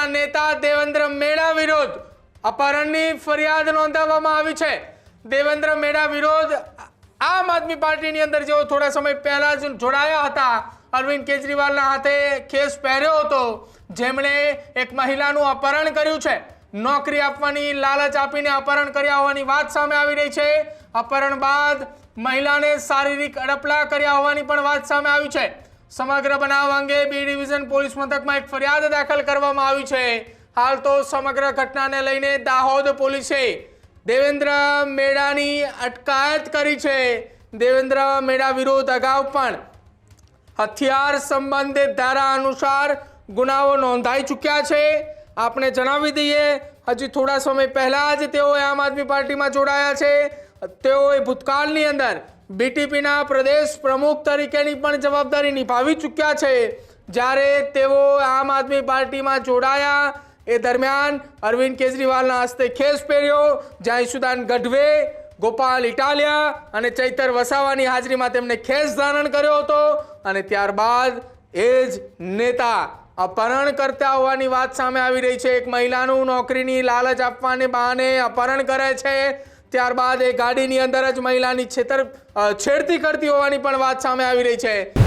પાર્ટીના નેતા દેવેન્દ્ર મેડા વિરુદ્ધ અપહરણની ફરિયાદ નોંધાવવામાં આવી છે। દેવેન્દ્ર મેડા વિરુદ્ધ આમ આદમી પાર્ટીની અંદર જેઓ થોડા સમય પહેલા જ જોડાયા હતા, અરવિંદ કેજરીવાલના હાથે કેસ પહેર્યો હતો, જેમણે એક મહિલાનું અપહરણ કર્યું છે। નોકરી આપવાની લાલચ આપીને અપહરણ કર્યા હોવાની વાત સામે આવી રહી છે। અપહરણ બાદ મહિલાને શારીરિક અડપલા કર્યા હોવાની પણ વાત સામે આવી છે। સમગ્ર બનાવ અંગે બી ડિવિઝન પોલીસ મથકમાં એક ફરિયાદ દાખલ કરવામાં આવી છે। હાલ તો સમગ્ર ઘટનાને લઈને દાહોદ પોલીસે દેવેન્દ્ર મેડાની અટકાયત કરી છે। દેવેન્દ્ર મેડા વિરુદ્ધ અગાઉ પણ હથિયાર સંબંધિત ધારા અનુસાર ગુનાઓ નોંધાઈ ચૂક્યા છે। આપણે જણાવી દઈએ, હજી થોડા સમય પહેલા જ તેઓ આમ આદમી પાર્ટીમાં જોડાયા છે। તેઓએ ભૂતકાળની અંદર બીટીપીના પ્રદેશ પ્રમુખ તરીકેની પણ જવાબદારી નિભાવી ચૂક્યા છે। જ્યારે તેઓ આમ આદમી પાર્ટીમાં જોડાયા એ દરમિયાન અરવિંદ કેજરીવાલના હસ્તે ખેસ પહેર્યો, જ્યાં ઈશુદાન ગઢવે, ગોપાલ ઇટાલિયા અને ચૈતર વસાવાની હાજરીમાં તેમને ખેસ ધારણ કર્યો હતો અને ત્યારબાદ એ જ નેતા અપહરણ કરતા હોવાની વાત સામે આવી રહી છે। એક મહિલાનું નોકરીની લાલચ આપવાને બહાને અપહરણ કરે છે, ત્યારબાદ એ ગાડીની અંદર જ મહિલાની છેડતી કરતી હોવાની પણ વાત સામે આવી રહી છે।